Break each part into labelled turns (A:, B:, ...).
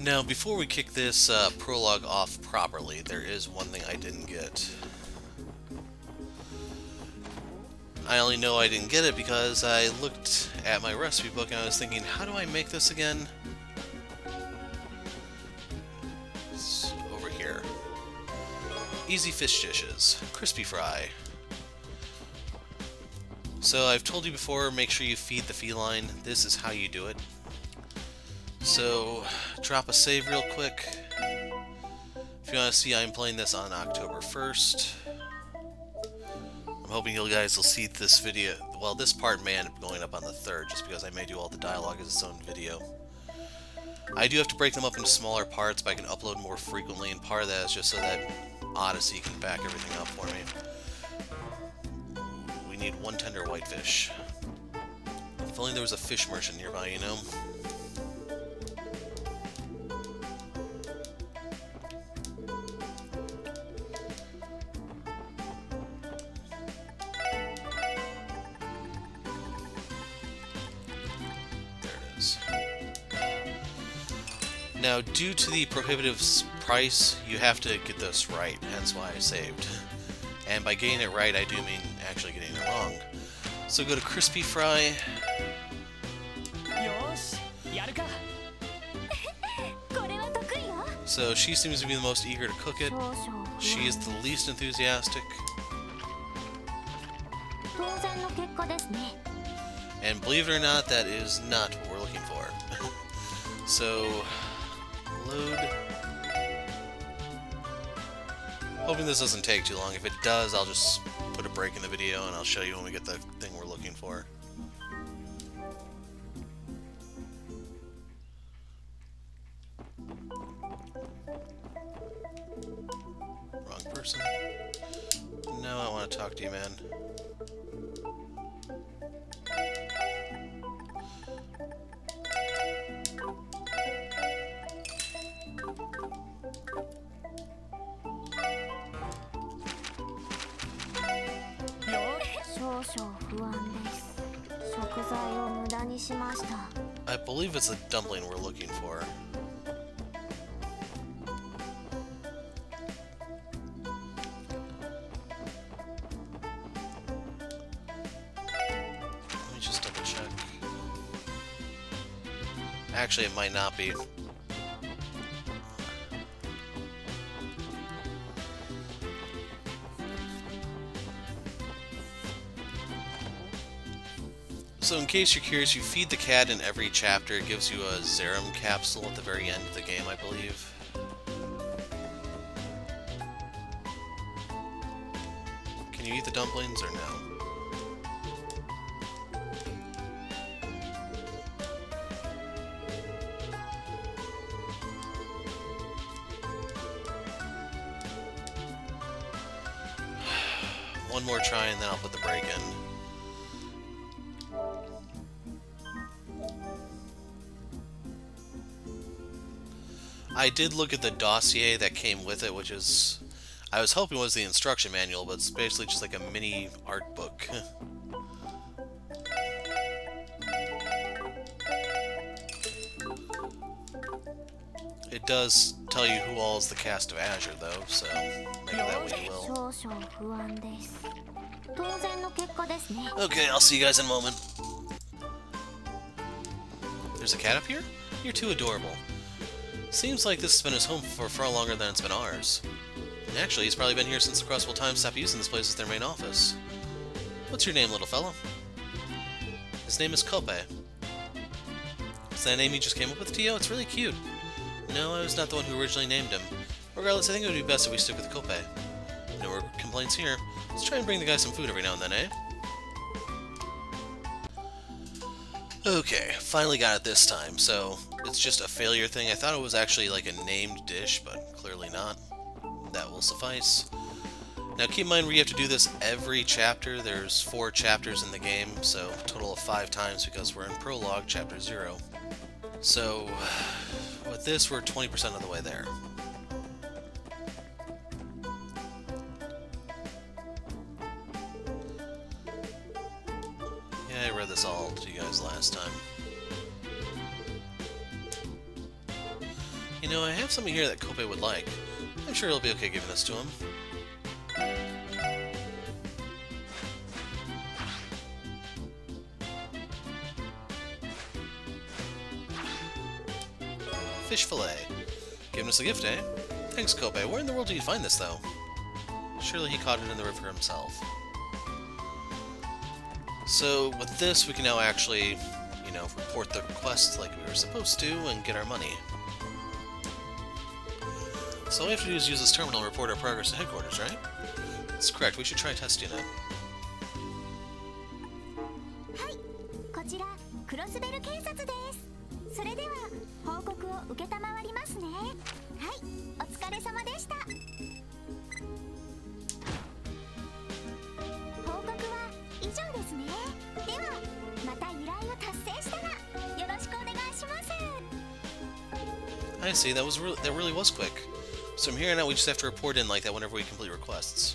A: Now, before we kick this prologue off properly, there is one thing I didn't get. I only know I didn't get it because I looked at my recipe book and I was thinking, how do I make this again? It's over here. Easy fish dishes. Crispy fry. So I've told you before, make sure you feed the feline. This is how you do it. So, drop a save real quick. If you want to see, I'm playing this on October 1st. I'm hoping you guys will see this video. Well, this part may end up going up on the 3rd, just because I may do all the dialogue as its own video. I do have to break them up into smaller parts, but I can upload more frequently, and part of that is just so that Odyssey can back everything up for me. We need one tender whitefish. If only there was a fish merchant nearby, you know? Now, due to the prohibitive price, you have to get this right, hence why I saved. And by getting it right, I do mean actually getting it wrong. So go to Crispy Fry. So she seems to be the most eager to cook it. She is the least enthusiastic. And believe it or not, that is not what we're looking for. So, load. Hoping this doesn't take too long. If it does, I'll just put a break in the video and I'll show you when we get the thing we're looking for. Wrong person. No, I want to talk to you, man. I believe it's a dumpling we're looking for. Let me just double check. Actually, it might not be. So in case you're curious, you feed the cat in every chapter. It gives you a Zerum capsule at the very end of the game, I believe. Can you eat the dumplings or no? One more try and then I'll put the break in. I did look at the dossier that came with it, which is, I was hoping was the instruction manual, but it's basically just like a mini art book. It does tell you who all is the cast of Azure, though, so make that what you will. Okay, I'll see you guys in a moment. There's a cat up here? You're too adorable. Seems like this has been his home for far longer than it's been ours. Actually, he's probably been here since the Crossbell Times stopped using this place as their main office. What's your name, little fellow? His name is Kope. Is that a name you just came up with, Tio? It's really cute. No, I was not the one who originally named him. Regardless, I think it would be best if we stick with Kope. No more complaints here. Let's try and bring the guy some food every now and then, eh? Okay, finally got it this time, so it's just a failure thing. I thought it was actually like a named dish, but clearly not. That will suffice. Now keep in mind we have to do this every chapter. There's 4 chapters in the game, so a total of 5 times because we're in Prologue, Chapter 0. So, with this, we're 20% of the way there. Yeah, I read this all to you guys last time. You know, I have something here that Kobe would like. I'm sure he'll be okay giving this to him. Fish fillet. Giving us a gift, eh? Thanks, Kobe. Where in the world did you find this, though? Surely he caught it in the river himself. So, with this, we can now actually, you know, report the quest like we were supposed to and get our money. So all we have to do is use this terminal and report our progress to headquarters, right? That's correct. We should try testing it.
B: はい、こちらクロスベル警察です。それでは報告を受けたまわりますね。はい、お疲れ様でした。報告は以上ですね。ではまた依頼を達成したらよろしくお願いします。
A: I see. That really was quick. So from here on out, we just have to report in like that whenever we complete requests.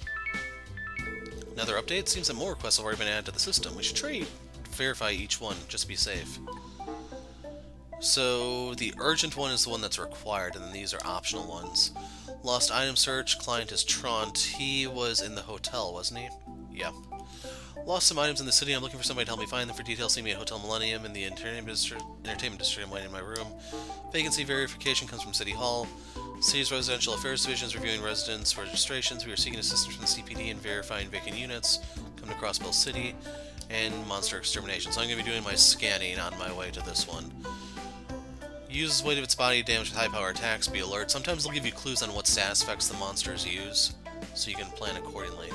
A: Another update? Seems that more requests have already been added to the system. We should try to verify each one, just to be safe. So, the urgent one is the one that's required, and then these are optional ones. Lost item search, client is Trant. He was in the hotel, wasn't he? Yeah. Lost some items in the city. I'm looking for somebody to help me find them. For details, see me at Hotel Millennium in the entertainment district. I'm waiting in my room. Vacancy verification comes from City Hall. City's Residential Affairs Division is reviewing residence registrations. We are seeking assistance from the CPD in verifying vacant units. Come to Crossbell City. And Monster Extermination. So I'm going to be doing my scanning on my way to this one. Uses weight of its body to damage with high power attacks. Be alert. Sometimes they'll give you clues on what status effects the monsters use, so you can plan accordingly.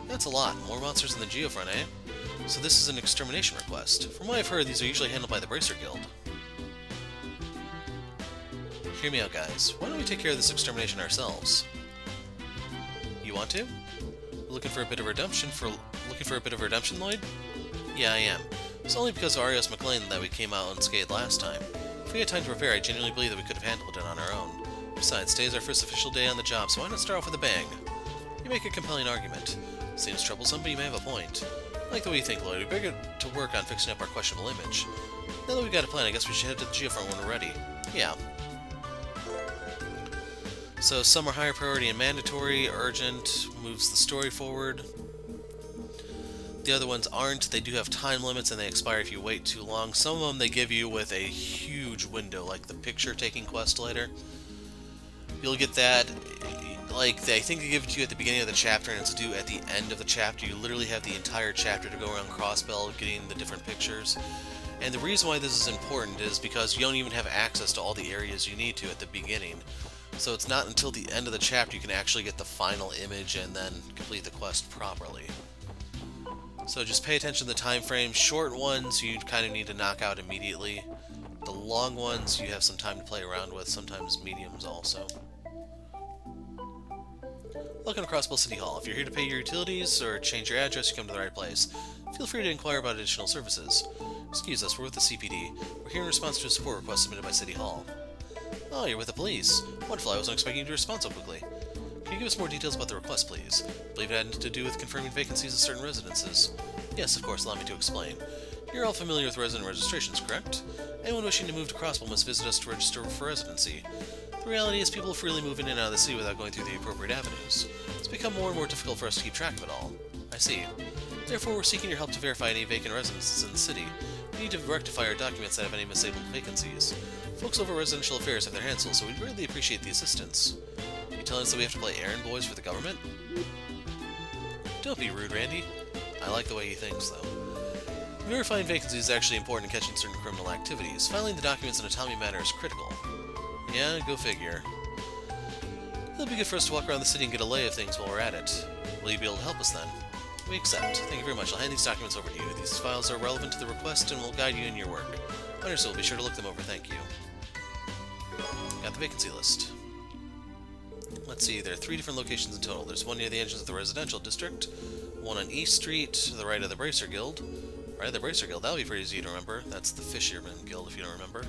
A: That's a lot. More monsters in the Geofront, eh? So this is an extermination request. From what I've heard, these are usually handled by the Bracer Guild. Hear me out, guys. Why don't we take care of this extermination ourselves? You want to? Looking for a bit of redemption, Lloyd? Yeah, I am. It's only because of Arios McLean that we came out unscathed last time. If we had time to prepare, I genuinely believe that we could have handled it on our own. Besides, today is our first official day on the job, so why not start off with a bang? You make a compelling argument. Seems troublesome, but you may have a point. I like the way you think, Lloyd. We better get to work on fixing up our questionable image. Now that we've got a plan, I guess we should head to the Geofront when we're ready. Yeah. So some are higher priority and mandatory, urgent, moves the story forward. The other ones aren't. They do have time limits and they expire if you wait too long. Some of them they give you with a huge window, like the picture-taking quest later. You'll get that, like, I think they give it to you at the beginning of the chapter and it's due at the end of the chapter. You literally have the entire chapter to go around Crossbell getting the different pictures. And the reason why this is important is because you don't even have access to all the areas you need to at the beginning. So it's not until the end of the chapter you can actually get the final image and then complete the quest properly. So just pay attention to the time frame. Short ones you kind of need to knock out immediately. The long ones you have some time to play around with, sometimes mediums also. Welcome to Crossbell City Hall. If you're here to pay your utilities or change your address, you come to the right place. Feel free to inquire about additional services. Excuse us, we're with the CPD. We're here in response to a support request submitted by City Hall. Oh, you're with the police. Wonderful, I wasn't expecting you to respond so quickly. Can you give us more details about the request, please? I believe it had to do with confirming vacancies at certain residences. Yes, of course, allow me to explain. You're all familiar with resident registrations, correct? Anyone wishing to move to Crossbell must visit us to register for residency. The reality is people freely move in and out of the city without going through the appropriate avenues. It's become more and more difficult for us to keep track of it all. I see. Therefore, we're seeking your help to verify any vacant residences in the city. We need to rectify our documents that have any mislabeled vacancies. Folks over Residential Affairs have their hands full, so we'd really appreciate the assistance. You telling us that we have to play errand boys for the government? Don't be rude, Randy. I like the way he thinks, though. Verifying vacancies is actually important in catching certain criminal activities. Filing the documents in a timely manner is critical. Yeah, go figure. It'll be good for us to walk around the city and get a lay of things while we're at it. Will you be able to help us then? We accept. Thank you very much. I'll hand these documents over to you. These files are relevant to the request and will guide you in your work. Understood. Be sure to look them over. Thank you. Got the vacancy list. Let's see, there are 3 different locations in total. There's one near the entrance of the residential district, one on East Street, to the right of the Bracer Guild. Right of the Bracer Guild, that'll be pretty easy to remember. That's the Fisherman Guild, if you don't remember.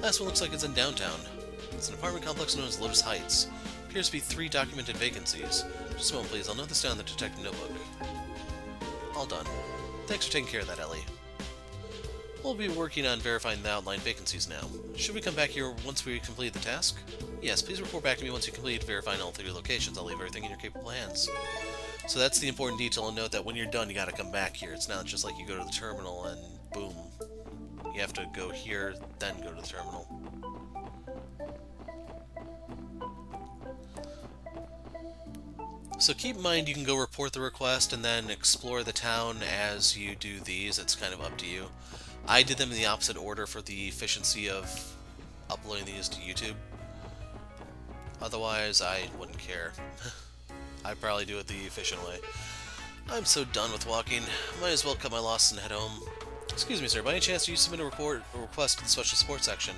A: Last one looks like it's in downtown. It's an apartment complex known as Lotus Heights. Appears to be 3 documented vacancies. Just a moment, please. I'll note this down in the detective notebook. All done. Thanks for taking care of that, Ellie. We'll be working on verifying the outlined vacancies now. Should we come back here once we complete the task? Yes, please report back to me once you complete verifying all 3 locations. I'll leave everything in your capable hands. So that's the important detail, and note that when you're done, you gotta come back here. It's not just like you go to the terminal and boom. You have to go here, then go to the terminal. So keep in mind you can go report the request and then explore the town as you do these. It's kind of up to you. I did them in the opposite order for the efficiency of uploading these to YouTube. Otherwise, I wouldn't care. I'd probably do it the efficient way. I'm so done with walking. Might as well cut my losses and head home. Excuse me, sir. By any chance, do you submit a request to the Special Support section?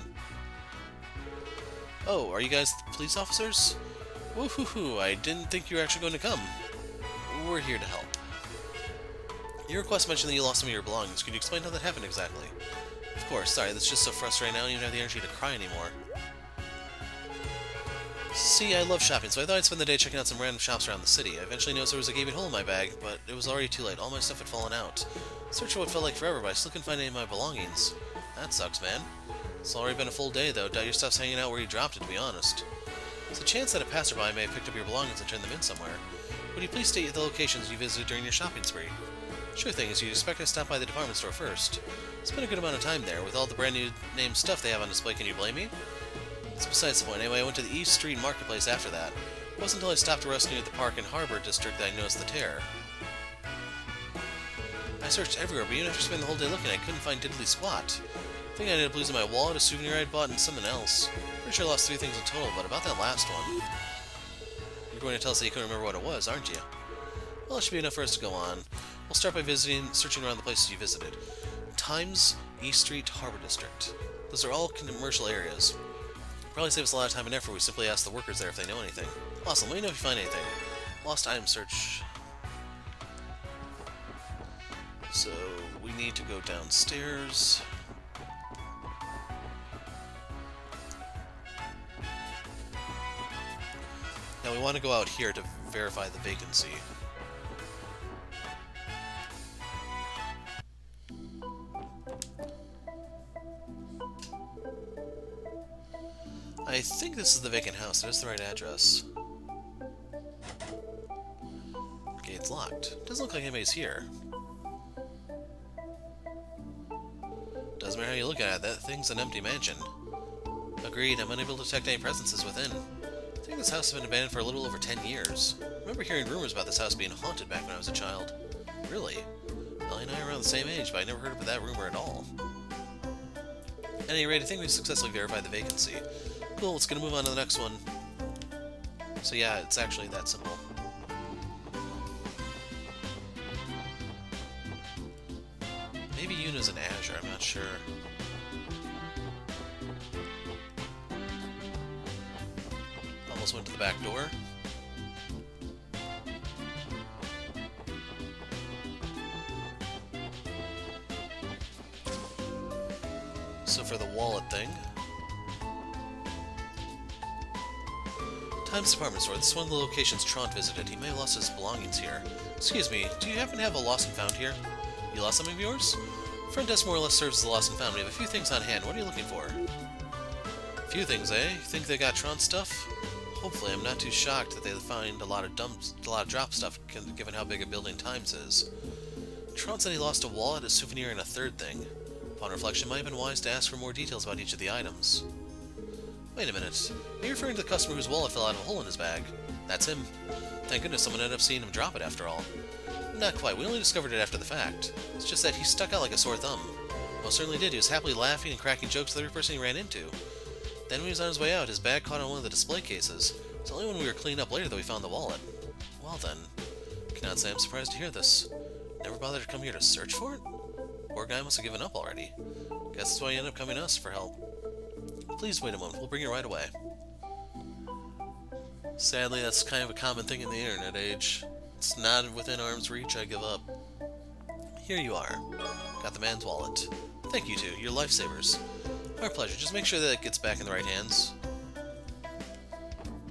A: Oh, are you guys the police officers? Woohoo! I didn't think you were actually going to come. We're here to help. Your request mentioned that you lost some of your belongings. Could you explain how that happened exactly? Of course. Sorry, that's just so frustrating. I don't even have the energy to cry anymore. See, I love shopping, so I thought I'd spend the day checking out some random shops around the city. I eventually noticed there was a gaping hole in my bag, but it was already too late. All my stuff had fallen out. Searched for what felt like forever, but I still couldn't find any of my belongings. That sucks, man. It's already been a full day, though. Doubt your stuff's hanging out where you dropped it, to be honest. There's a chance that a passerby may have picked up your belongings and turned them in somewhere. Would you please state the locations you visited during your shopping spree? Sure thing, as you'd expect I stopped by the department store first. Spent a good amount of time there. With all the brand new name stuff they have on display, can you blame me? It's besides the point. Anyway, I went to the East Street Marketplace after that. It wasn't until I stopped to rest near the Park and Harbor District that I noticed the tear. I searched everywhere, but even after spending the whole day looking, I couldn't find diddly squat. I think I ended up losing my wallet, a souvenir I'd bought, and something else. Pretty sure I lost 3 things in total, but about that last one... You're going to tell us that you couldn't remember what it was, aren't you? Well, it should be enough for us to go on. We'll start by searching around the places you visited. Times, East Street, Harbor District. Those are all commercial areas. Probably save us a lot of time and effort if we simply ask the workers there if they know anything. Awesome, let me know if you find anything. Lost item search. So, we need to go downstairs. Now we want to go out here to verify the vacancy. I think this is the vacant house. That is the right address. Gate's locked. Doesn't look like anybody's here. Doesn't matter how you look at it, that thing's an empty mansion. Agreed, I'm unable to detect any presences within. I think this house has been abandoned for a little over 10 years. I remember hearing rumors about this house being haunted back when I was a child. Really? Ellie and I are around the same age, but I never heard of that rumor at all. At any rate, I think we've successfully verified the vacancy. Cool, let's gonna move on to the next one. So yeah, it's actually that simple. Maybe Yuna's in Azure, I'm not sure. Almost went to the back door. So for the wallet thing... Times Department Store. This is one of the locations Trant visited. He may have lost his belongings here. Excuse me, do you happen to have a lost and found here? You lost something of yours? Front desk more or less serves as a lost and found. We have a few things on hand. What are you looking for? A few things, eh? You think they got Trant stuff? Hopefully, I'm not too shocked that they find a lot of drop stuff, given how big a building Times is. Trant said he lost a wallet, a souvenir, and a third thing. Upon reflection, it might have been wise to ask for more details about each of the items. Wait a minute. Are you referring to the customer whose wallet fell out of a hole in his bag? That's him. Thank goodness someone ended up seeing him drop it after all. Not quite. We only discovered it after the fact. It's just that he stuck out like a sore thumb. Most certainly did. He was happily laughing and cracking jokes with every person he ran into. Then when he was on his way out, his bag caught on one of the display cases. It's only when we were cleaning up later that we found the wallet. Well then. Cannot say I'm surprised to hear this. Never bothered to come here to search for it? Poor guy must have given up already. Guess that's why he ended up coming to us for help. Please wait a moment, we'll bring it right away. Sadly, that's kind of a common thing in the internet age. It's not within arm's reach, I give up. Here you are. Got the man's wallet. Thank you two, you're lifesavers. Our pleasure, just make sure that it gets back in the right hands.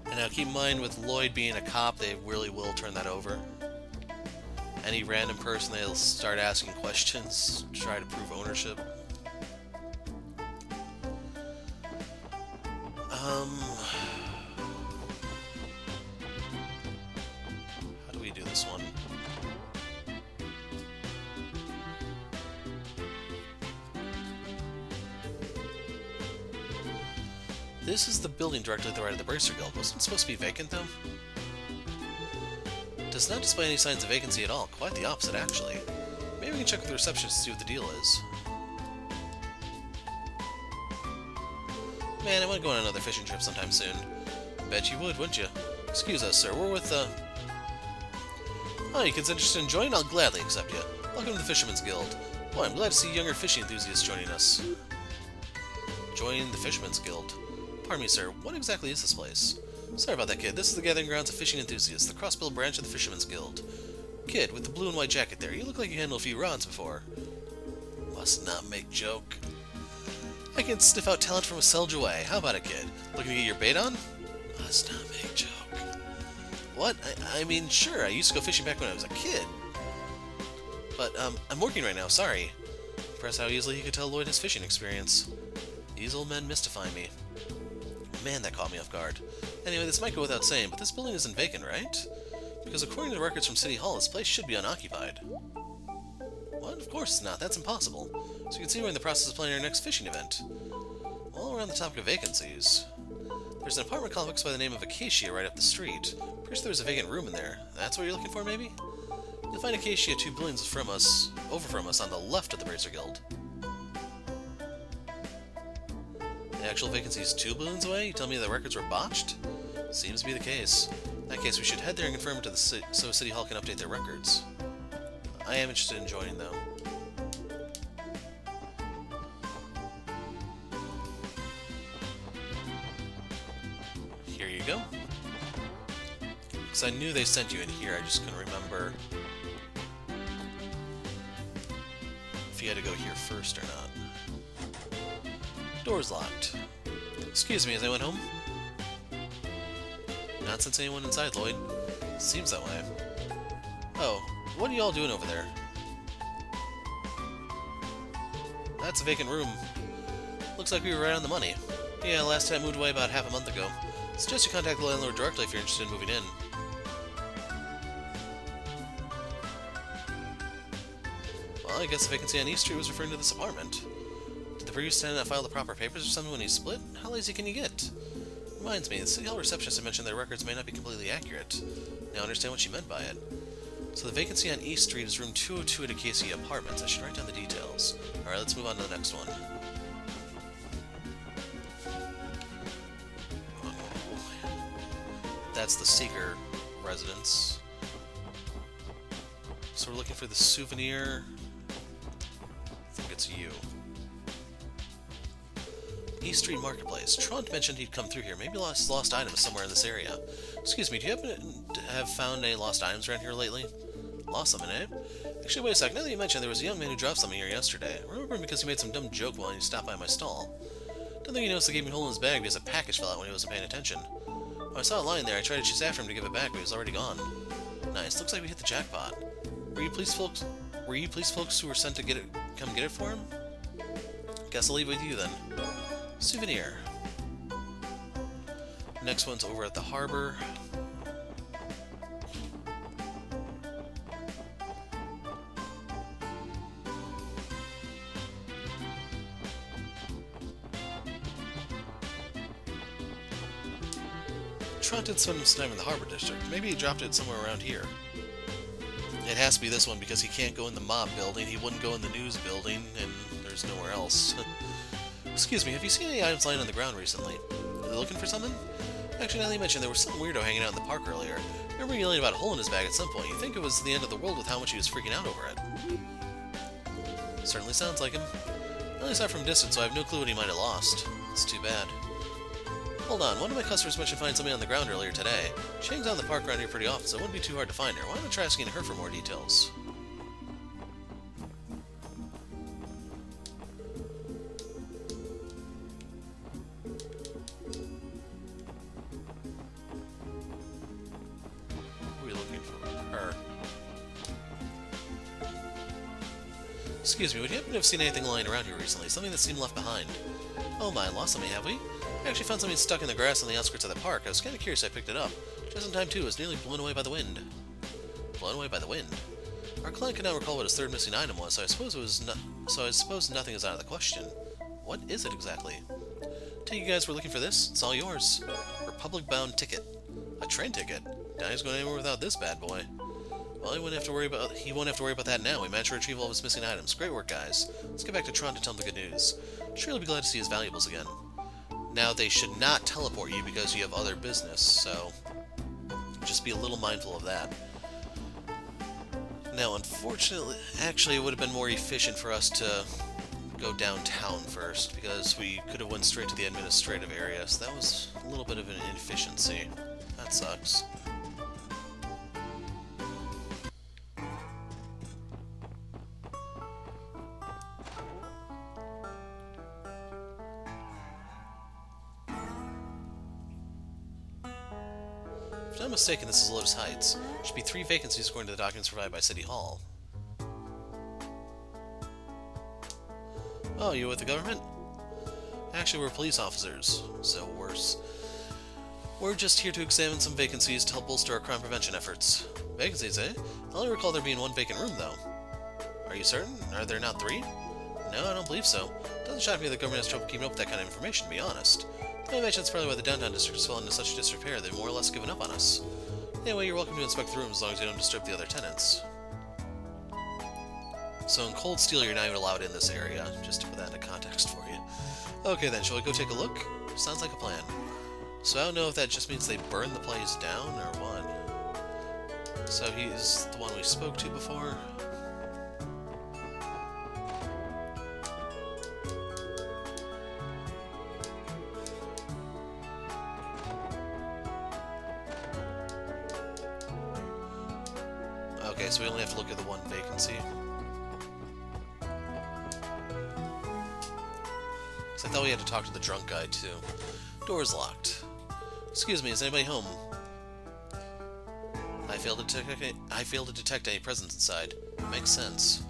A: And now keep in mind, with Lloyd being a cop, they really will turn that over. Any random person, they'll start asking questions, try to prove ownership. How do we do this one? This is the building directly to the right of the Bracer Guild. Wasn't it supposed to be vacant, though? Does not display any signs of vacancy at all. Quite the opposite, actually. Maybe we can check with the receptionist to see what the deal is. Man, I want to go on another fishing trip sometime soon. Bet you would, wouldn't you? Excuse us, sir. We're with, Oh, you kids interested in joining? I'll gladly accept you. Welcome to the Fisherman's Guild. Boy, I'm glad to see younger fishing enthusiasts joining us. Join the Fisherman's Guild. Pardon me, sir. What exactly is this place? Sorry about that, kid. This is the gathering grounds of fishing enthusiasts, the Crossbell branch of the Fisherman's Guild. Kid, with the blue and white jacket there, you look like you handled a few rods before. Must not make joke. I can sniff out talent from a Selge away. How about it, kid? Looking to get your bait on? Must not make joke. What? I mean, sure, I used to go fishing back when I was a kid. But, I'm working right now, sorry. Impressed how easily he could tell Lloyd his fishing experience. These old men mystify me. Man, that caught me off guard. Anyway, this might go without saying, but this building isn't vacant, right? Because according to the records from City Hall, this place should be unoccupied. What? Of course it's not. That's impossible. So you can see we're in the process of planning our next fishing event. While we're on the topic of vacancies, there's an apartment complex by the name of Acacia right up the street. Pretty sure there's a vacant room in there. That's what you're looking for, maybe? You'll find Acacia 2 buildings over from us on the left of the Bracer Guild. The actual vacancy is 2 balloons away? You tell me the records were botched? Seems to be the case. In that case, we should head there and confirm it to the so City Hall can update their records. I am interested in joining, though. Here you go. Because I knew they sent you in here, I just couldn't remember if you had to go here first or not. Door's locked. Excuse me, is anyone home? Not since anyone inside, Lloyd. Seems that way. Oh, what are you all doing over there? That's a vacant room. Looks like we were right on the money. Yeah, last time moved away about half a month ago. Suggest you contact the landlord directly if you're interested in moving in. Well, I guess the vacancy on East Street was referring to this apartment. Did the previous tenant not file the proper papers or something when he split? How lazy can you get? Reminds me, the City Hall receptionist had mentioned their records may not be completely accurate. Now I understand what she meant by it. So the vacancy on East Street is room 202 at Acacia Apartments. I should write down the details. Alright, let's move on to the next one. That's the Seeker residence. So we're looking for the souvenir. I think it's you. East Street Marketplace. Trond mentioned he'd come through here. Maybe lost items somewhere in this area. Excuse me, do you happen to have found any lost items around here lately? Lost something, eh? Actually, wait a sec. Now that you mentioned, there was a young man who dropped something here yesterday. I remember him because he made some dumb joke while he stopped by my stall. Don't think he noticed the gaping hole in his bag because a package fell out when he wasn't paying attention. When I saw it lying there, I tried to chase after him to give it back, but he was already gone. Nice. Looks like we hit the jackpot. Were you police folks who were sent to come get it for him? Guess I'll leave it with you then. Souvenir. Next one's over at the harbor. Trent did spend some time in the harbor district. Maybe he dropped it somewhere around here. It has to be this one because he can't go in the mob building, he wouldn't go in the news building, and there's nowhere else. Excuse me, have you seen any items lying on the ground recently? Are they looking for something? Actually, now that you mentioned, there was some weirdo hanging out in the park earlier. I remember yelling about a hole in his bag at some point. You think it was the end of the world with how much he was freaking out over it. Certainly sounds like him. I only saw it from distance, so I have no clue what he might have lost. It's too bad. Hold on, one of my customers mentioned finding something on the ground earlier today. She hangs out in the park around here pretty often, so it wouldn't be too hard to find her. Why don't I try asking her for more details? Who are we looking for? Her. Excuse me, would you happen to have seen anything lying around here recently? Something that seemed left behind? Oh my, lost something, have we? I actually found something stuck in the grass on the outskirts of the park. I was kind of curious, so I picked it up. Just in time, too. It was nearly blown away by the wind. Blown away by the wind? Our client could not recall what his third missing item was, so I suppose nothing is out of the question. What is it exactly? Take you guys were looking for this? It's all yours. Republic-bound ticket. A train ticket? Danny's going anywhere without this bad boy. Well, he won't have to worry about that now. We managed to retrieve all of his missing items. Great work, guys. Let's get back to Tron to tell him the good news. I'm sure he'll be glad to see his valuables again. Now, they should not teleport you because you have other business, so just be a little mindful of that. Now, unfortunately, actually, it would have been more efficient for us to go downtown first, because we could have went straight to the administrative area, so that was a little bit of an inefficiency. That sucks. If I'm not mistaken, this is Lotus Heights. There should be 3 vacancies according to the documents provided by City Hall. Oh, you with the government? Actually, we're police officers, so worse. We're just here to examine some vacancies to help bolster our crime prevention efforts. Vacancies, eh? I only recall there being 1 vacant room, though. Are you certain? Are there not 3? No, I don't believe so. It doesn't shock me that the government has trouble keeping up with that kind of information, to be honest. I imagine that's probably why the downtown district has fallen into such disrepair. They've more or less given up on us. Anyway, you're welcome to inspect the rooms as long as you don't disturb the other tenants. So in Cold Steel, you're not even allowed in this area, just to put that into context for you. Okay then, shall we go take a look? Sounds like a plan. So I don't know if that just means they burn the place down, or what. So he's the one we spoke to before. Okay, so we only have to look at the 1 vacancy. I thought we had to talk to the drunk guy, too. Door's locked. Excuse me, is anybody home? I failed to detect any presence inside. Makes sense.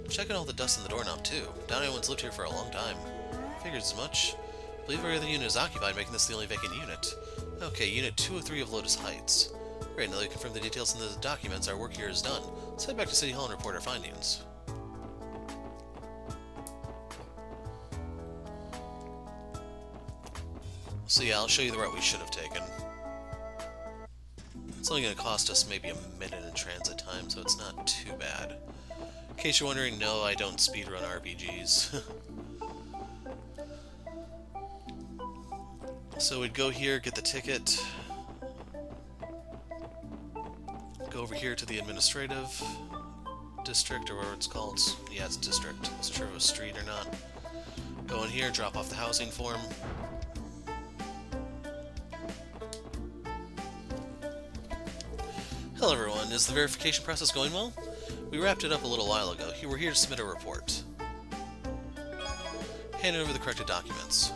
A: Checking all the dust on the doorknob, too. Doubt anyone's lived here for a long time. Figured as much. Believe every other unit is occupied, making this the only vacant unit. Okay, Unit 203 of Lotus Heights. Great, now that we confirmed the details in the documents, our work here is done. Let's head back to City Hall and report our findings. So yeah, I'll show you the route we should have taken. It's only going to cost us maybe a minute in transit time, so it's not too bad. In case you're wondering, no, I don't speedrun RPGs. So we'd go here, get the ticket, go over here to the administrative district, or whatever it's called. Yeah, it's district. I'm not sure if it was street or not. Go in here, drop off the housing form. Hello everyone, is the verification process going well? We wrapped it up a little while ago. We're here to submit a report. Hand over the corrected documents.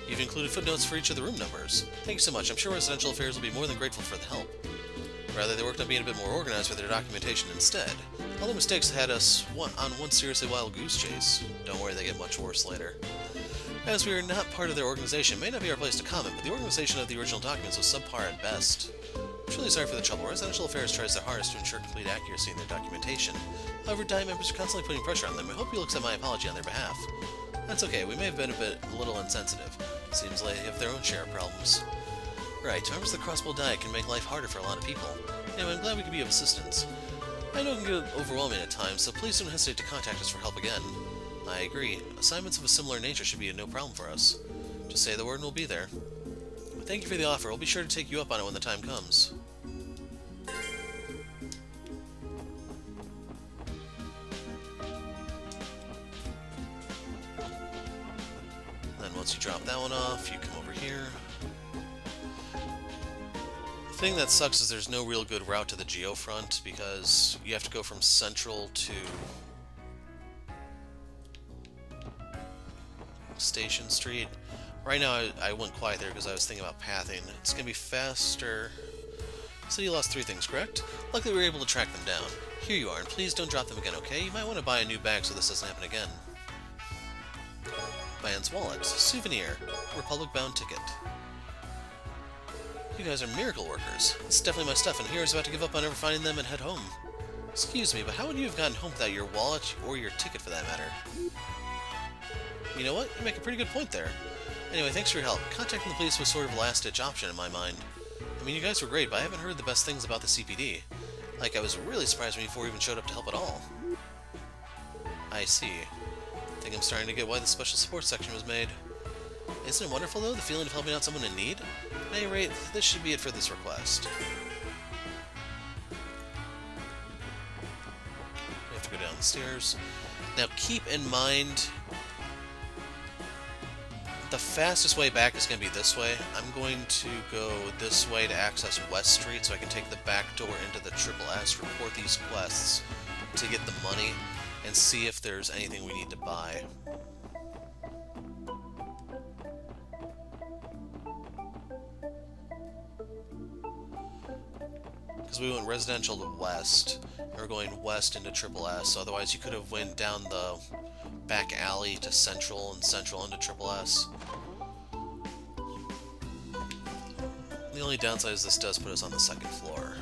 A: You've included footnotes for each of the room numbers. Thank you so much. I'm sure Residential Affairs will be more than grateful for the help. Rather, they worked on being a bit more organized with their documentation instead. All the mistakes had us on one seriously wild goose chase. Don't worry, they get much worse later. As we are not part of their organization, it may not be our place to comment, but the organization of the original documents was subpar at best. I'm truly sorry for the trouble. Residential Affairs tries their hardest to ensure complete accuracy in their documentation. However, DIE members are constantly putting pressure on them. I hope you'll accept my apology on their behalf. That's okay, we may have been a little insensitive. Seems like they have their own share of problems. Right, members of the Crossbell DIE can make life harder for a lot of people. Anyway, I'm glad we could be of assistance. I know it can get overwhelming at times, so please don't hesitate to contact us for help again. I agree. Assignments of a similar nature should be no problem for us. Just say the word and we'll be there. But thank you for the offer. We'll be sure to take you up on it when the time comes. Then once you drop that one off, you come over here. The thing that sucks is there's no real good route to the geofront because you have to go from Central to Station Street. Right now I went quiet there because I was thinking about pathing. It's going to be faster. So you lost 3 things, correct? Luckily we were able to track them down. Here you are, and please don't drop them again, okay? You might want to buy a new bag so this doesn't happen again. Man's wallet. Souvenir. Republic-bound ticket. You guys are miracle workers. It's definitely my stuff, and Hero's about to give up on ever finding them and head home. Excuse me, but how would you have gotten home without your wallet, or your ticket for that matter? You know what? You make a pretty good point there. Anyway, thanks for your help. Contacting the police was sort of a last-ditch option in my mind. I mean, you guys were great, but I haven't heard the best things about the CPD. Like, I was really surprised when you four even showed up to help at all. I see. I think I'm starting to get why the special support section was made. Isn't it wonderful, though, the feeling of helping out someone in need? At any rate, this should be it for this request. We have to go down the stairs. Now, keep in mind, the fastest way back is going to be this way. I'm going to go this way to access West Street so I can take the back door into the Triple S, report these quests to get the money, and see if there's anything we need to buy. Because we went residential to west, and we're going west into Triple S, otherwise you could have went down the back alley to Central, and Central into Triple S. The only downside is this does put us on the second floor.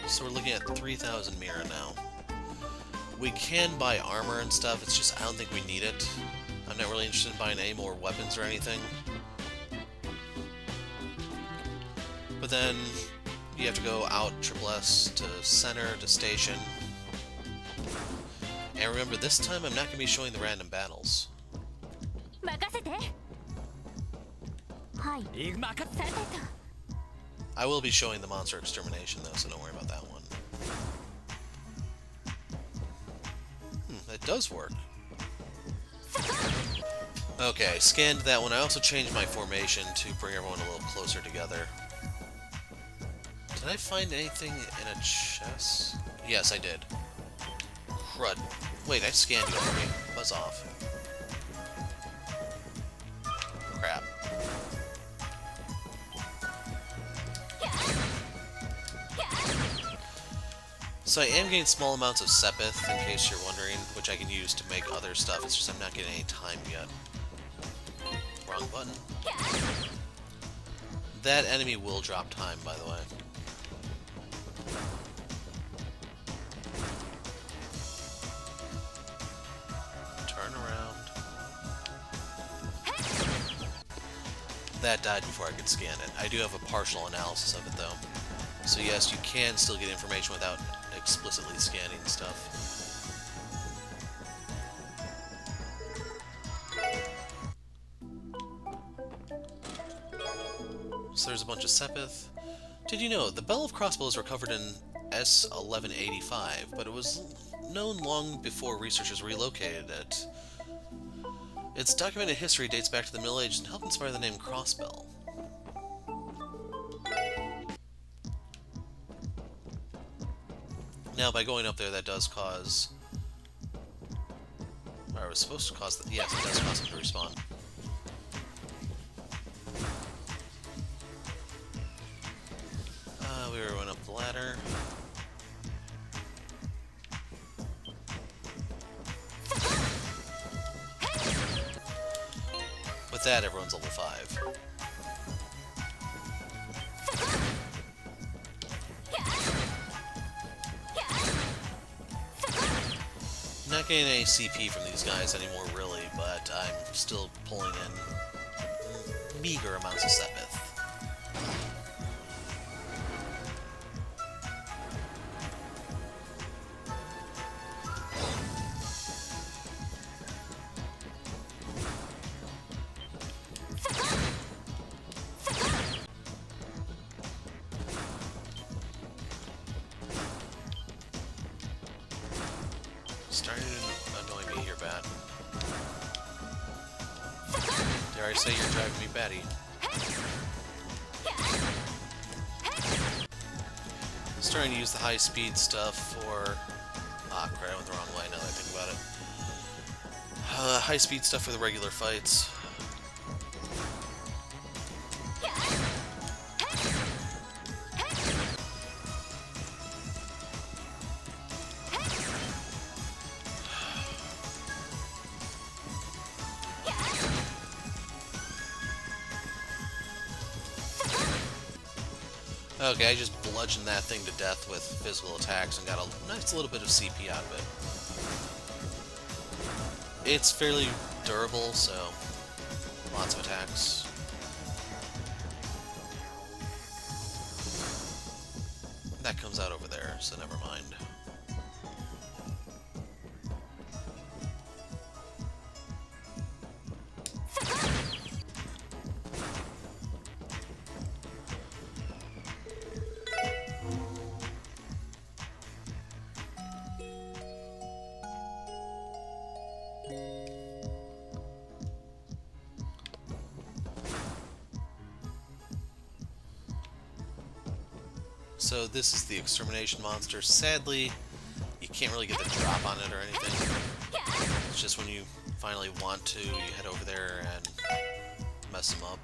A: So we're looking at 3,000 Mira now. We can buy armor and stuff, it's just I don't think we need it. I'm not really interested in buying any more weapons or anything. But then you have to go out Triple S to center to station. And remember, this time I'm not going to be showing the random battles. I will be showing the monster extermination though, so don't worry about that one. That does work. Okay, scanned that one. I also changed my formation to bring everyone a little closer together. Did I find anything in a chest? Yes, I did. Crud. Wait, I scanned you already. Buzz off. Crap. So I am getting small amounts of sepith, in case you're wondering, which I can use to make other stuff. It's just I'm not getting any time yet. Wrong button. That enemy will drop time, by the way. Turn around. That died before I could scan it. I do have a partial analysis of it, though. So yes, you can still get information without explicitly scanning stuff. So there's a bunch of sepith. Did you know the Bell of Crossbell is recovered in S1185, but it was known long before researchers relocated it. Its documented history dates back to the Middle Ages and helped inspire the name Crossbell. Now, by going up there, that does cause... Or it was supposed to cause... Yes, it does cause them to respawn. We were going up the ladder. With that, everyone's level 5. Not getting any CP from these guys anymore, really, but I'm still pulling in meager amounts of sepith. Starting to annoy me here, Bat. Dare I say you're driving me batty. Starting to use the high-speed stuff for... Ah, crap, I went the wrong way now that I think about it. High-speed stuff for the regular fights. Okay, I just bludgeoned that thing to death with physical attacks and got a nice little bit of CP out of it. It's fairly durable, so lots of attacks. That comes out over there, so never mind. So this is the extermination monster. Sadly, you can't really get the drop on it or anything. It's just when you finally want to, you head over there and mess them up.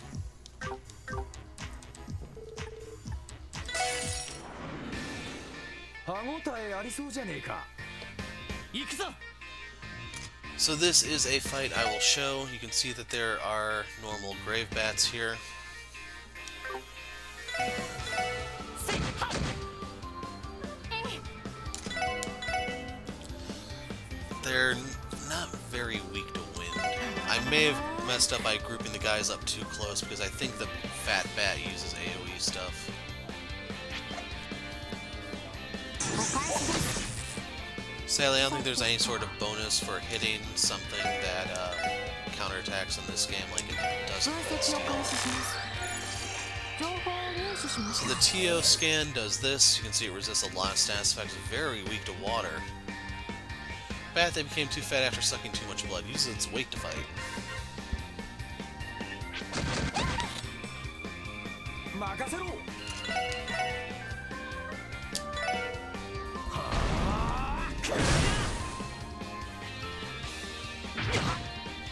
A: So this is a fight I will show. You can see that there are normal grave bats here. They're not very weak to wind. I may have messed up by grouping the guys up too close because I think the fat bat uses AoE stuff. Sadly, I don't think there's any sort of bonus for hitting something that counterattacks in this game like it does in Steel. So the TO scan does this. You can see it resists a lot of status effects, very weak to water. Bat that became too fat after sucking too much blood. Uses its weight to fight.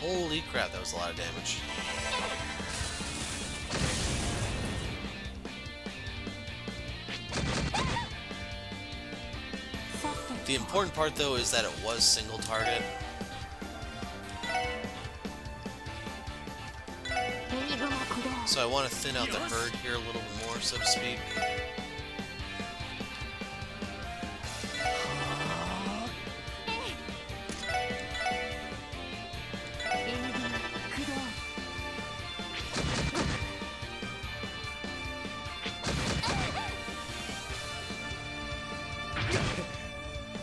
A: Holy crap, that was a lot of damage. The important part, though, is that it was single target. So I want to thin out the herd here a little bit more, so to speak.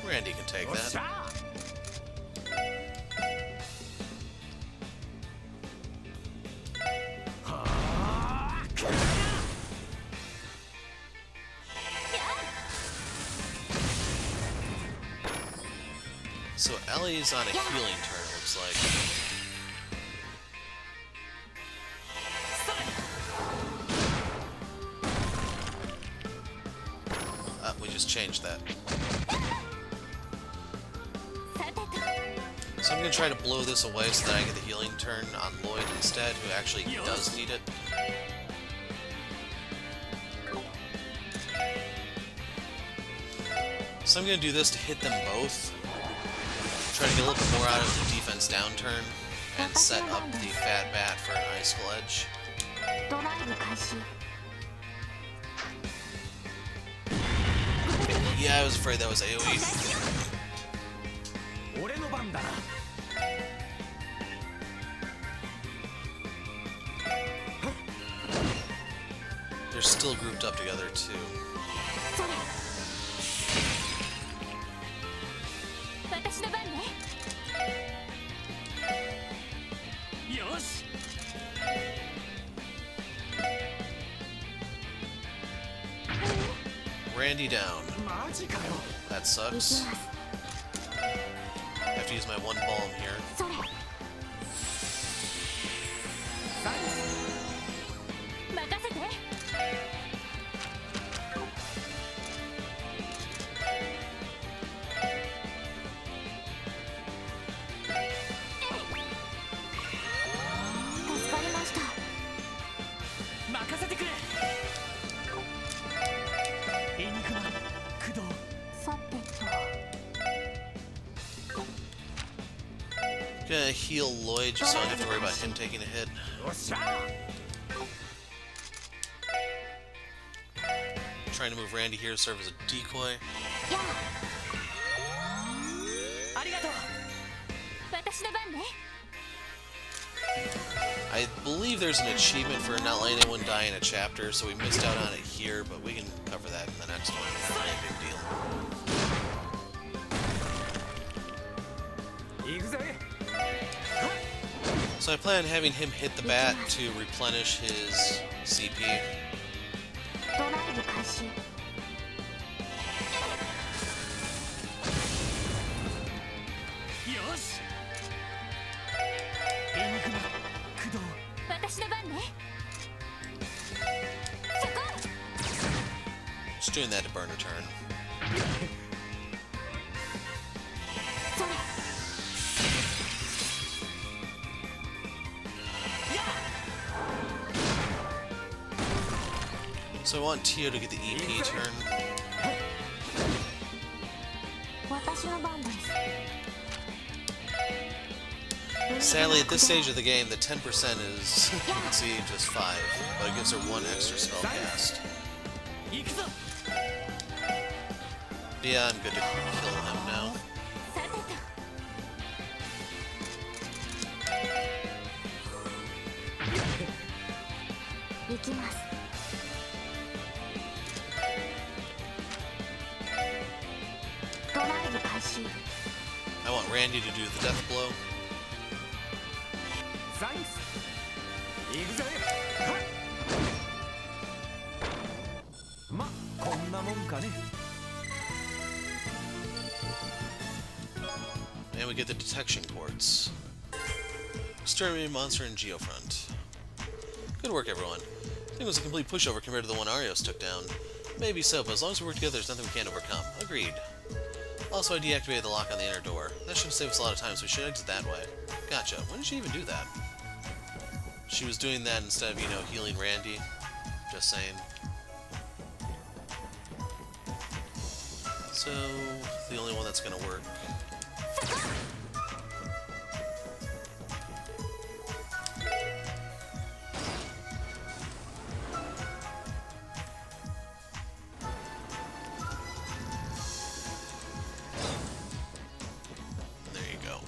A: Randy can take that. So Ellie's on a healing turn, it looks like. We just changed that. So I'm going to try to blow this away so that I get the healing turn on Lloyd instead, who actually does need it. So I'm going to do this to hit them both. Try to get a little bit more out of the defense downturn and set up the fat bat for an icicle edge. Yeah, I was afraid that was AoE. They're still grouped up together, too. Randy down. That sucks. I have to use my one balm here. Gonna heal Lloyd just so I don't have to worry about him taking a hit. trying to move Randy here to serve as a decoy.
B: やあ、ありがとう。私の番ね。
A: I believe there's an achievement for not letting anyone die in a chapter, so we missed out on it here, but we can cover that in the next one. Not a big deal. So I plan on having him hit the bat to replenish his CP.
B: ドライブ開始。よし。エニグマ、駆動。私の番ね。そこ。
A: Just doing that to burn a turn.
B: それ。
A: So I want Tio to get the EP turn.
B: 私の番です。
A: Sadly, at this stage of the game, the 10% is, you can see, just 5, but it gives her 1 extra spell cast. Yeah, I'm good to kill him now.
B: さてと。行きます。 ドライブ開始。
A: I want Randy to do the death blow.
C: ザイス行くぜ。ま、こんなもんかね。
A: And we get the detection quartz. Exterminated monster in Geofront. Good work, everyone. I think it was a complete pushover compared to the one Arios took down. Maybe so, but as long as we work together, there's nothing we can't overcome. Agreed. Also, I deactivated the lock on the inner door. That should save us a lot of time, so we should exit that way. Gotcha. When did she even do that? She was doing that instead of, you know, healing Randy. Just saying. So, the only one that's gonna work. There you go.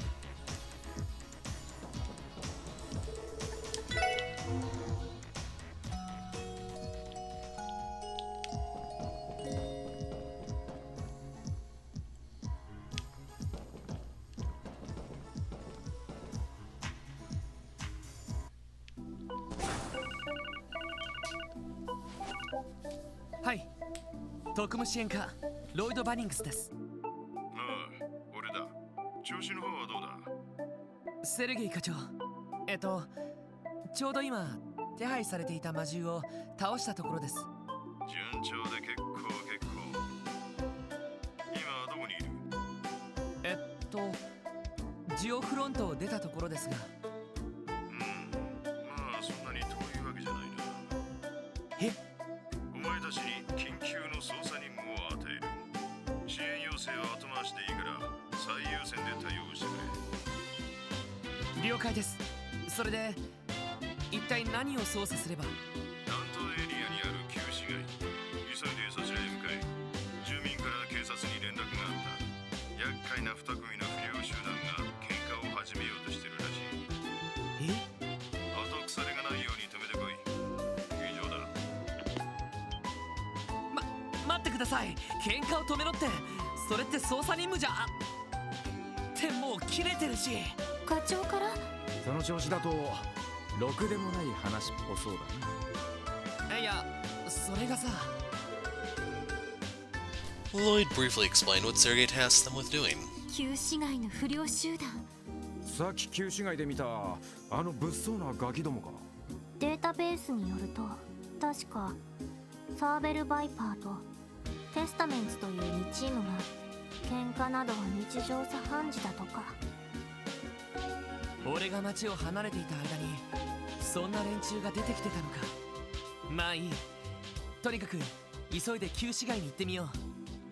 D: Hi. 特務支援課ロイド・バニングスです。
E: ああ、俺だ。調子の方はどうだ？
D: セルゲイ課長。ちょうど今手配されていた魔獣を倒したところです。
E: 順調で結構。今どこにいる？
D: ジオフロントを出たところですが。
E: まあそんなに遠いわけじゃないな。
D: え？
E: お前たちに緊急の捜査任務を与える。支援要請は後回しでいいから最優先で対応してくれ。
D: 了解です。それで一体何を操作すれば？
E: 担当エリアにある旧市街。急いでそちらへ向かい。住民から警察に連絡があった。厄介な2組の不良集団が喧嘩を始めようとしてるらしい。後腐れがないように止めてこい。以上だ。
D: 待ってください。喧嘩を止めろって、それって捜査任務じゃってもう切れてるし。
B: 課長から？
C: その調子だとろくでもない話っぽそうだな。
D: いや、それがさ。
A: Lloyd briefly explained what Sergei tasked them with doing.
B: 旧市街の不良集団。
C: さっき旧市街で見たあの物騒なガキどもか。
B: データベースによると、確かサーベル・バイパーとテスタメンツという2チームが喧嘩などは日常茶飯事だとか。
D: 俺が街を離れていた間にそんな連中が出てきてたのか。まあいい。とにかく急いで旧市街に行ってみよう。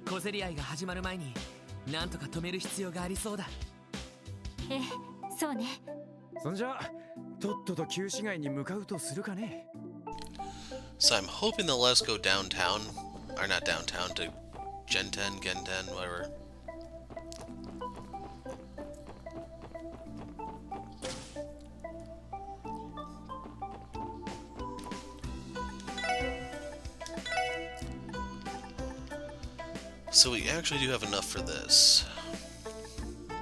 D: 小競り合いが始まる前になんとか止める必要がありそうだ。
B: ええ、そうね。
C: そんじゃとっとと旧市街に向かうとするかね。
A: So I'm hoping they'll let us go downtown. or not downtown, to Gen 10, Gen 10, whatever. So we actually do have enough for this.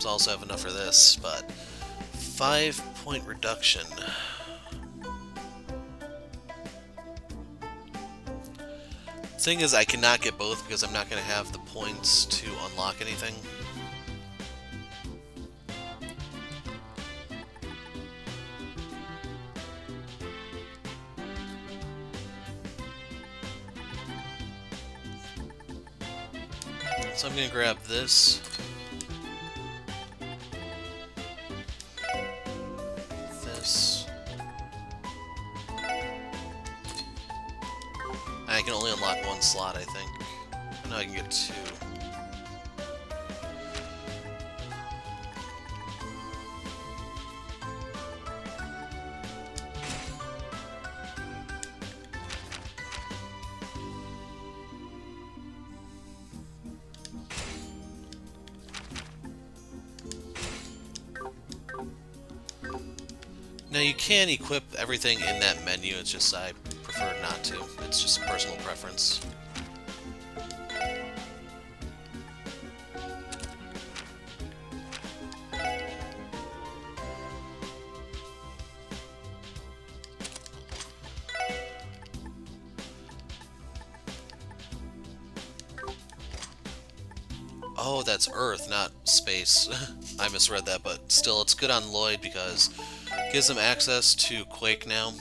A: We also have enough for this, but 5-point reduction. Thing is, I cannot get both because I'm not going to have the points to unlock anything. So I'm going to grab this. This. I can only unlock one slot, I think. No, I can get 2. Now you can equip everything in that menu, it's just I prefer not to. It's just personal preference. Oh, that's Earth, not space. I misread that, but still, it's good on Lloyd because it gives them access to Quake now.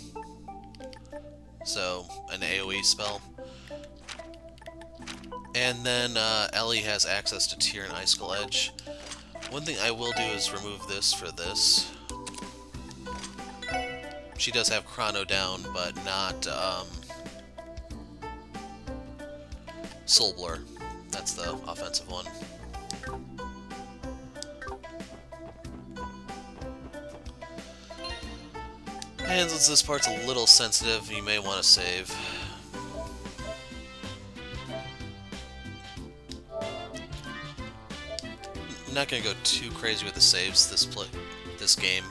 A: So, an AoE spell. And then Ellie has access to Tear and Icicle Edge. One thing I will do is remove this for this. She does have Chrono down, but not Soul Blur. That's the offensive one. And since this part's a little sensitive, you may want to save. I'm not going to go too crazy with the saves this game.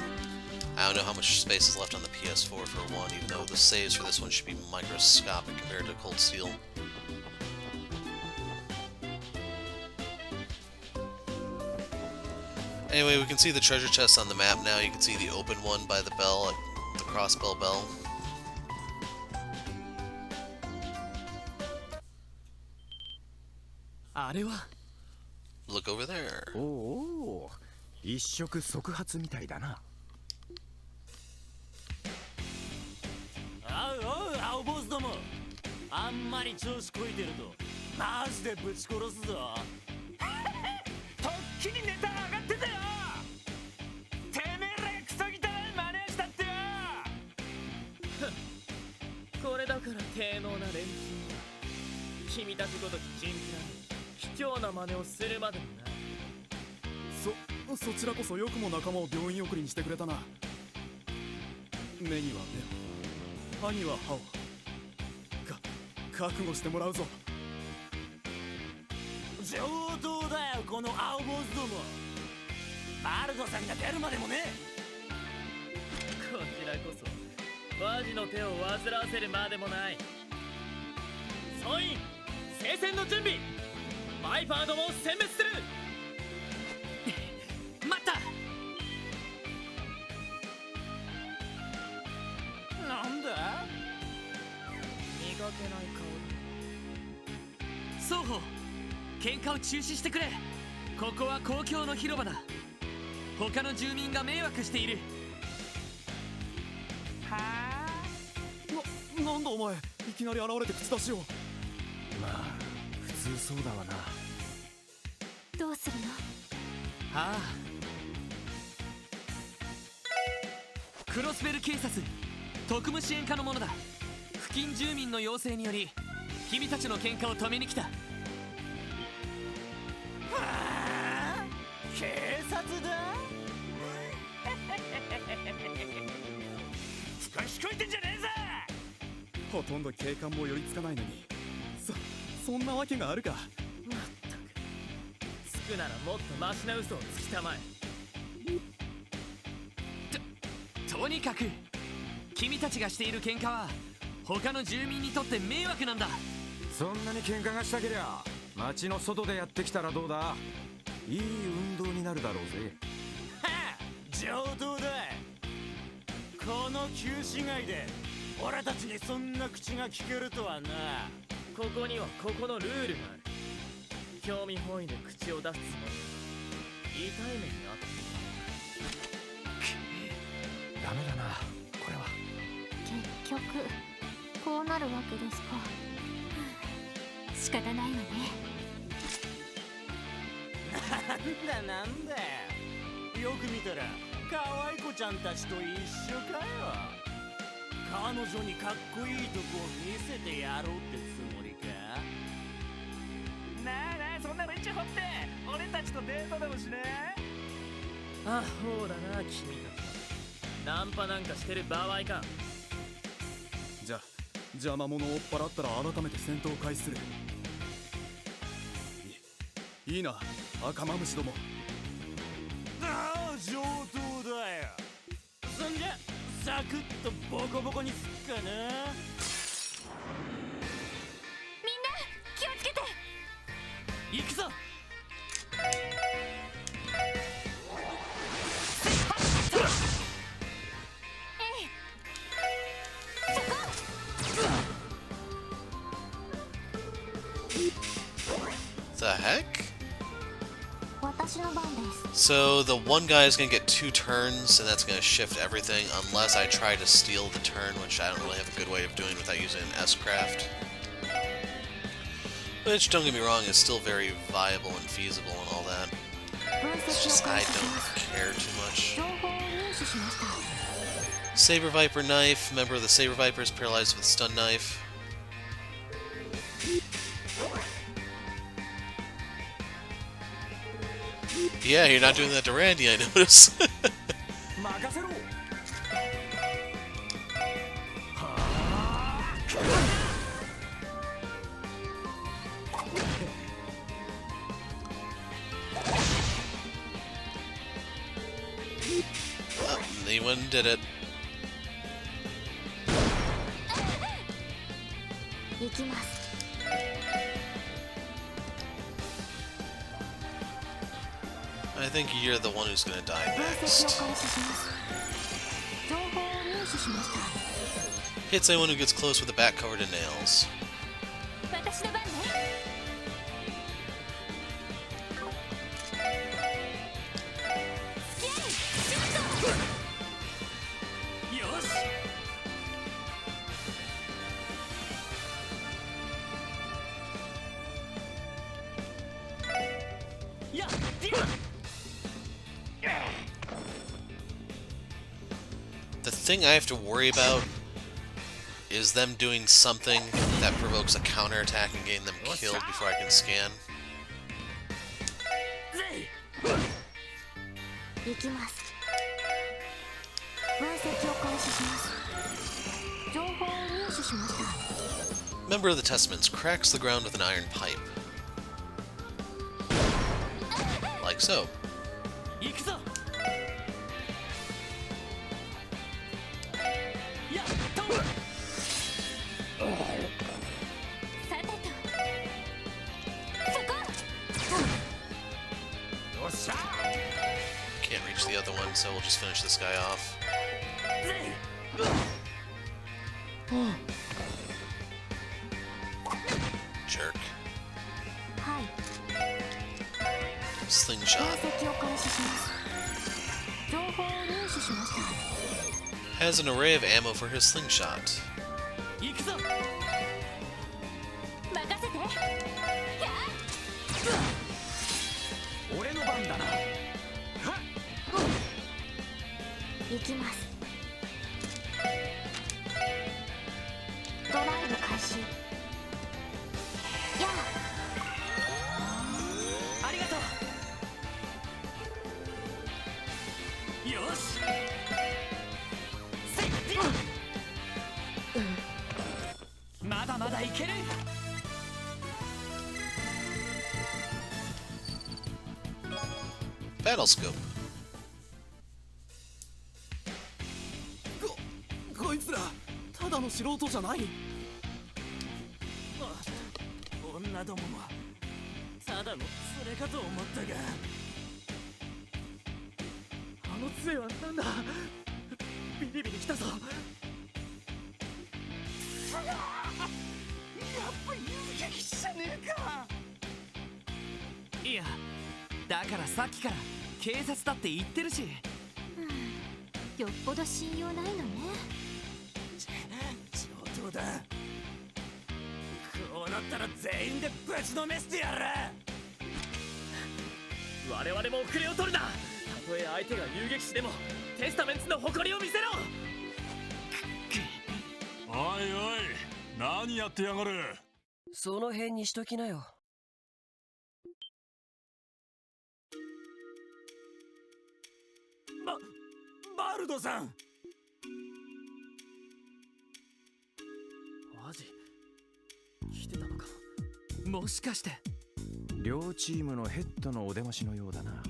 A: I don't know how much space is left on the PS4 for one, even though the saves for this one should be microscopic compared to Cold Steel. Anyway, we can see the treasure chests on the map now. You can see the open one by the bell, the Crossbell bell. Look over there.
C: おお、一触即発みたいだな。
F: おうおう、青坊主ども。あんまり調子こいてるとマジでぶち殺すぞ。とっきにネタ上がってたよ。てめえらがクソ汚い真似したってよ。これだから低能な連中。君たちごときチンピラに卑怯な真似をするまでもない。
G: そちらこそよくも仲間を病院送りにしてくれたな。目には目を、歯には歯を。覚悟してもらうぞ。
F: 上等だよ、この青坊主ども。バルドさんが出るまでもね。こちらこそバジの手を煩わせるまでもない。総員、聖戦の準備。バイパーどもを殲滅する。待った。なんだ。磨けない顔。双方喧嘩を中止してくれ。ここは公共の広場だ。他の住民が迷惑している。はあ。
G: なんだお前、いきなり現れて口出しを。
C: まあ普通そうだわな。
B: どうするの？
D: はあ。クロスベル警察特務支援課のものだ。付近住民の要請により君たちの喧嘩を止めに来た。は
F: あ、警察だ。少しこいてんじゃねえぞ。
G: ほとんど警官も寄りつかないのに、そそんなわけがあるか。
F: まったくつくならもっとマシな嘘をつきたまえ。
D: とにかく君たちがしている喧嘩は他の住民にとって迷惑なんだ。
C: そんなに喧嘩がしたけりゃ街の外でやってきたらどうだ。いい運動になるだろうぜ。
F: はあ、上等だ。この旧市街で俺たちにそんな口が聞けるとはな。ここにはここのルールがある。興味本位で口を出すつもり。痛い目にあった。
C: ダメだなこれは。
B: 結局こうなるわけですか。仕方ないわね。
F: なんだよく見たら可愛い子ちゃんたちと一緒かよ。彼女にかっこいいとこを見せてやろうってつもりか。なあなあ、そんな連中掘って俺たちとデートでもしねえ。あ、そうだな君たち。ナンパなんかしてる場合か。
G: じゃあ邪魔者を追っ払ったら改めて戦闘を開始する。いいな赤マムシども。
F: ああ、上等だよ。そんじゃサクッとボコボコにすっかな。
B: みんな気をつけて。
F: 行くぞ。
A: The heck?
B: 私の番です。
A: So the one guy is going to get 2 turns, and that's going to shift everything, unless I try to steal the turn, which I don't really have a good way of doing without using an S-craft. Which, don't get me wrong, is still very viable and feasible and all that. It's just I don't care too much.
B: 情報を入手しました。
A: Saber Viper Knife. Member of the Saber Vipers paralyzed with Stun Knife. Yeah, you're not doing that to Randy, I notice. Anyone did it.
B: 行きます。
A: I think you're the one who's gonna die
B: 分析を
A: next.
B: 開始します。情報を入手しました。
A: Hits anyone who gets close with a bat covered in nails.
B: 私の番ね。付き合いシュート。
F: よし。やっ、ディア。
A: The thing I have to worry about is them doing something that provokes a counterattack and getting them killed before I can scan.
B: 行きます。分析を開始します。情報を入手しました。
A: Member of the Testaments cracks the ground with an iron pipe. Like so.
F: 行くぞ。やっと。
B: さてと。そこ。
F: よっしゃ。
A: Can't reach the other one, so we'll just finish this guy off. Jerk.
B: はい。
A: Slingshot.
B: 分析を開始します。情報を入手しました。
A: Has an array of ammo for his slingshot.
F: 行くぞ。
B: 任せて。
C: 俺の番だな。
B: 行きます。ドライブ開始。やあ。
F: ありがとう。よし。せっディア。まだまだいける。
A: Battle scope.
G: こいつらただの素人じゃない。
F: 女どももただの連れかと思ったが、あの杖はなんだ。ビリビリ来たぞ。やっぱ遊撃士じゃねえか。
D: いや、だからさっきから警察だって言ってるし。
B: よっぽど信用ないのね。
F: 上等だ。こうなったら全員でぶちのめしてやる。我々も遅れを取るな。たとえ相手が遊撃士でもテスタメンツの誇りを見せろ。
E: おいおい、何やってやがる。
D: その辺にしときなよ。
F: バルドさん。マジ来てたのか。
D: もしかして
C: 両チームのヘッドのお出ましのようだな。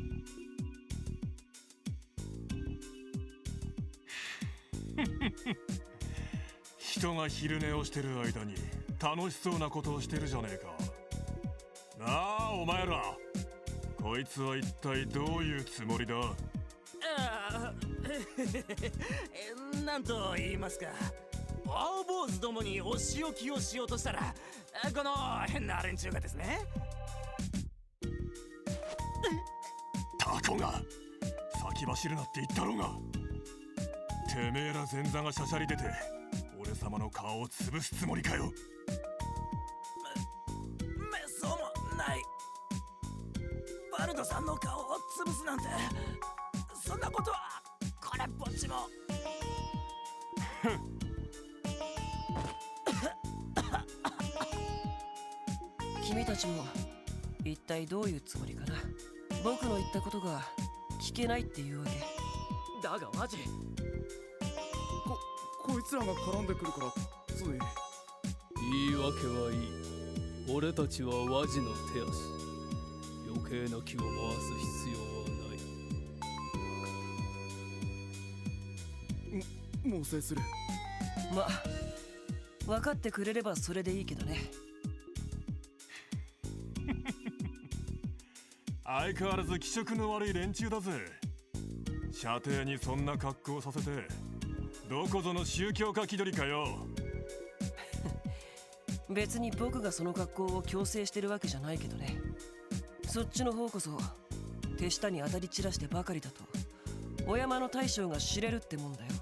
E: 人が昼寝をしてる間に楽しそうなことをしてるじゃねえか。なあお前ら、こいつは一体どういうつもりだ。
F: なんと言いますか、青坊主どもにお仕置きをしようとしたら、この変な連中がですね。
E: タコが先走るなって言ったろうが。てめえら前座がしゃしゃり出て俺様の顔を潰すつもりかよ。
F: そうもない。バルドさんの顔を潰すなんて、そんなことはこれっぽっちも。
D: 君たちも一体どういうつもりかな。僕の言ったことが聞けないっていうわけ
F: だがマジ、
G: こいつらが絡んでくるからつい。
H: 言い訳はいい。俺たちはワジの手足。余計な気を回す必要はない。
G: 猛省する。
D: まあ分かってくれればそれでいいけどね。
E: 相変わらず気色の悪い連中だぜ。射程にそんな格好させてどこぞの宗教家気取りかよ。
D: 別に僕がその格好を強制してるわけじゃないけどね。そっちの方こそ手下に当たり散らしてばかりだとお山の大将が知れるってもんだよ。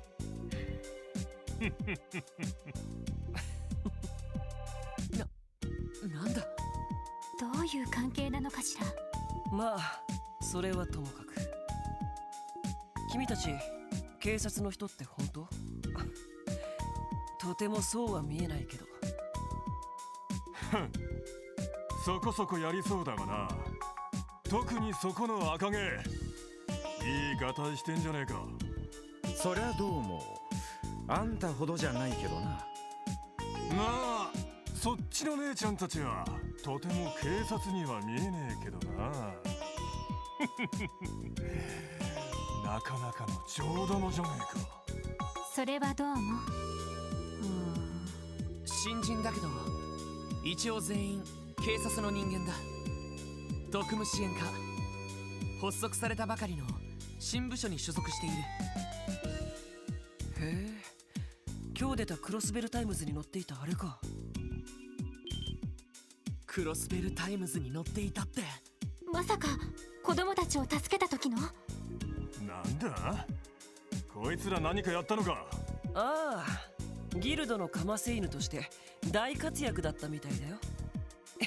D: なんだ。
B: どういう関係なのかしら。
D: まあそれはともかく。君たち警察の人って本当？とてもそうは見えないけど。
E: そこそこやりそうだがな。特にそこの赤毛、いいガタイしてんじゃねえか。
C: そりゃどうもあんたほどじゃないけどな。
E: なあ、そっちの姉ちゃんたちはとても警察には見えねえけどな。なかなかの上玉じゃねえか。
B: それはどうも。
D: 新人だけど一応全員警察の人間だ。特務支援課、発足されたばかりの新部署に所属している。へえ、今日出たクロスベルタイムズに載っていたあれか。クロスベルタイムズに載っていたって、
B: まさか子供たちを助けた時の。
E: なんだ、こいつら何かやったのか。
D: ああ、ギルドのカマセイヌとして大活躍だったみたいだよ。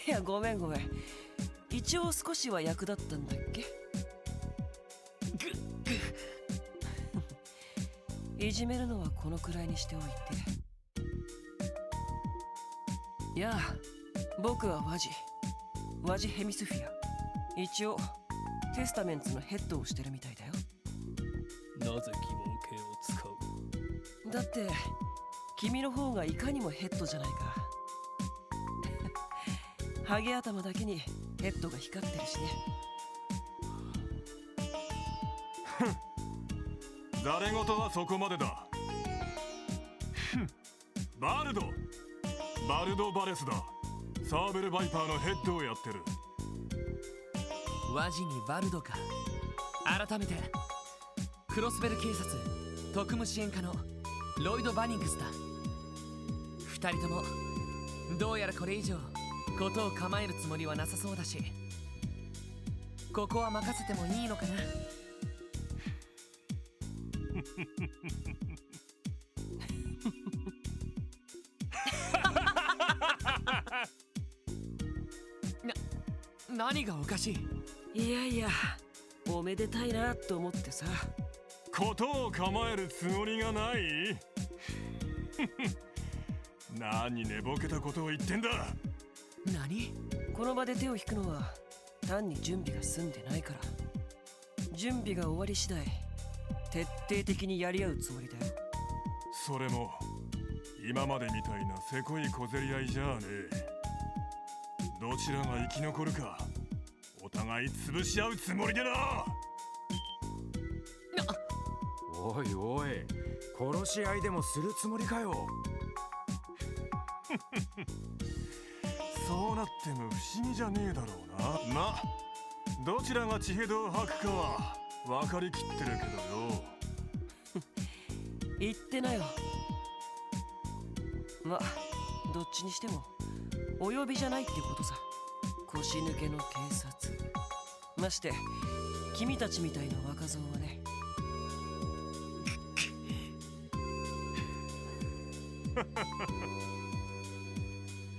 D: いや、ごめん。一応少しは役立ったんだっけ。いじめるのはこのくらいにしておいて。いや、僕はワジヘミスフィア。一応テスタメンツのヘッドをしてるみたいだよ。
H: なぜ疑問形を使う。
D: だって君の方がいかにもヘッドじゃないか。ハゲ頭だけにヘッドが光ってるしね。
E: ざれ言はそこまでだ。バルドバレスだ。サーベルバイパーのヘッドをやってる。
D: ワジにバルドか。改めてクロスベル警察特務支援課のロイド・バニングスだ。二人ともどうやらこれ以上事を構えるつもりはなさそうだし、ここは任せてもいいのかな。何がおかしい？
I: いやいや、おめでたいなと思ってさ。
E: 事を構えるつもりがない？何寝ぼけたことを言ってんだ。
D: 何？
I: この場で手を引くのは単に準備が済んでないから。準備が終わり次第徹底的にやり合うつもりだよ。
E: それも今までみたいなせこい小競り合いじゃあねえ。どちらが生き残るかお互い潰し合うつもりでな。
C: おいおい、殺し合いでもするつもりかよ。
E: そうなっても不思議じゃねえだろうな。ま、どちらが血ヘドを吐くかは分かりきってるけどよ。
I: 言ってなよ。ま、どっちにしてもお呼びじゃないってことさ。腰抜けの警察、まして君たちみたいな若造はね。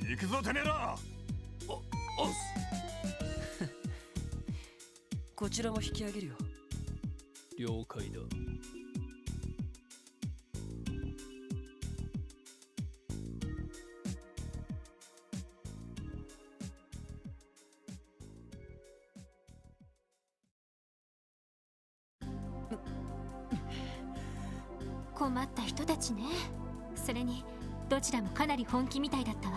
E: 行くぞてめえら。
D: おっす。
I: こちらも引き上げるよ。
H: 了解だ。
B: 困った人たちね。それにどちらもかなり本気みたいだったわ。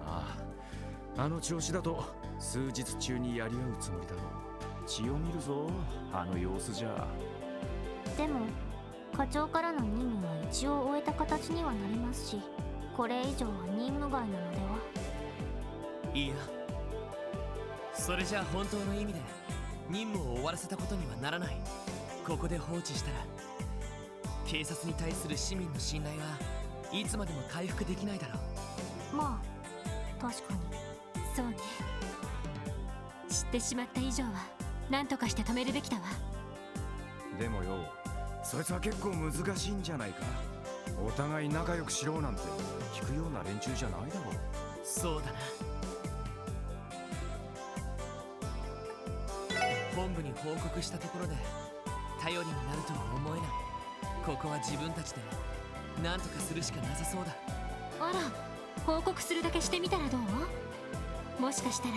C: ああ、あの調子だと数日中にやり合うつもりだろう。血を見るぞ、あの様子じゃ。
B: でも課長からの任務は一応終えた形にはなりますし、これ以上は任務外なのでは。
D: いや、それじゃあ本当の意味で任務を終わらせたことにはならない。ここで放置したら警察に対する市民の信頼はいつまでも回復できないだろう。
B: まあ確かにそうね。知ってしまった以上は何とかして止めるべきだわ。
C: でもよ、そいつは結構難しいんじゃないか。お互い仲良くしろなんて聞くような連中じゃないだろう。
D: そうだな。本部に報告したところで頼りになるとは思えない。ここは自分たちで何とかするしかなさそうだ。
B: あら、報告するだけしてみたらどう？もしかしたら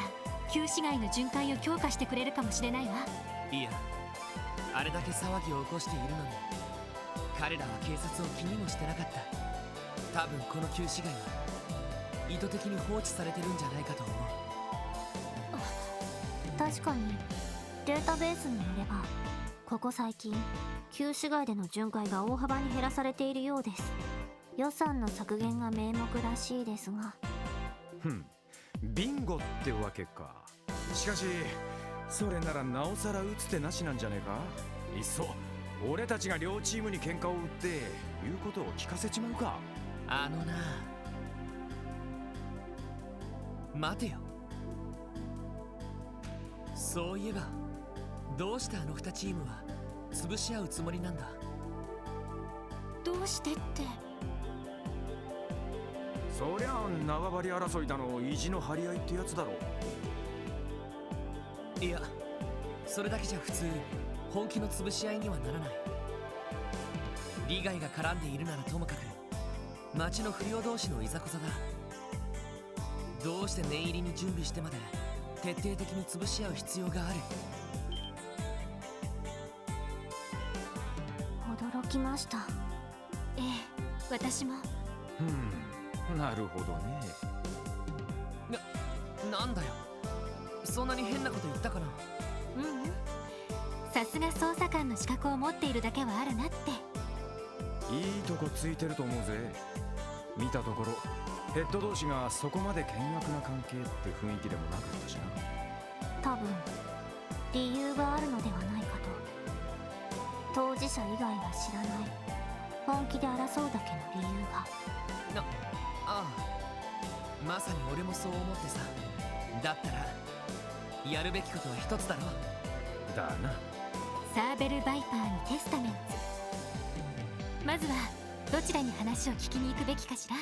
B: 旧市街の巡回を強化してくれるかもしれないわ。
D: いや、あれだけ騒ぎを起こしているのに彼らは警察を気にもしてなかった。多分この旧市街は意図的に放置されてるんじゃないかと思う。
B: 確かにデータベースによればここ最近旧市街での巡回が大幅に減らされているようです。予算の削減が名目らしいですが。
C: ビンゴってわけか。しかしそれならなおさら打つ手なしなんじゃねえか。いっそ俺たちが両チームに喧嘩を売って言うことを聞かせちまうか。
D: あのな、待てよ。そういえばどうしてあの2チームは潰し合うつもりなんだ。
B: どうしてって。
C: そりゃ縄張り争いだの意地の張り合いってやつだろう。
D: いや、それだけじゃ普通本気の潰し合いにはならない。利害が絡んでいるならともかく町の不良同士のいざこざだ。どうして念入りに準備してまで徹底的に潰し合う必要がある。
B: 驚きました。ええ、私も。
C: なるほどね。
D: なんだよ、そんなに変なこと言ったかな。
B: ううん、さすが捜査官の資格を持っているだけはあるなって。
C: いいとこついてると思うぜ。見たところヘッド同士がそこまで険悪な関係って雰囲気でもなかったしな。
B: 多分理由があるのではないかと。当事者以外は知らない本気で争うだけの理由が。
D: ああ、まさに俺もそう思ってさ。だったらやるべきことは一つだろ。
C: だな。
B: サーベル・バイパーにテスタメンツ。まずはどちらに話を聞きに行くべきかしら。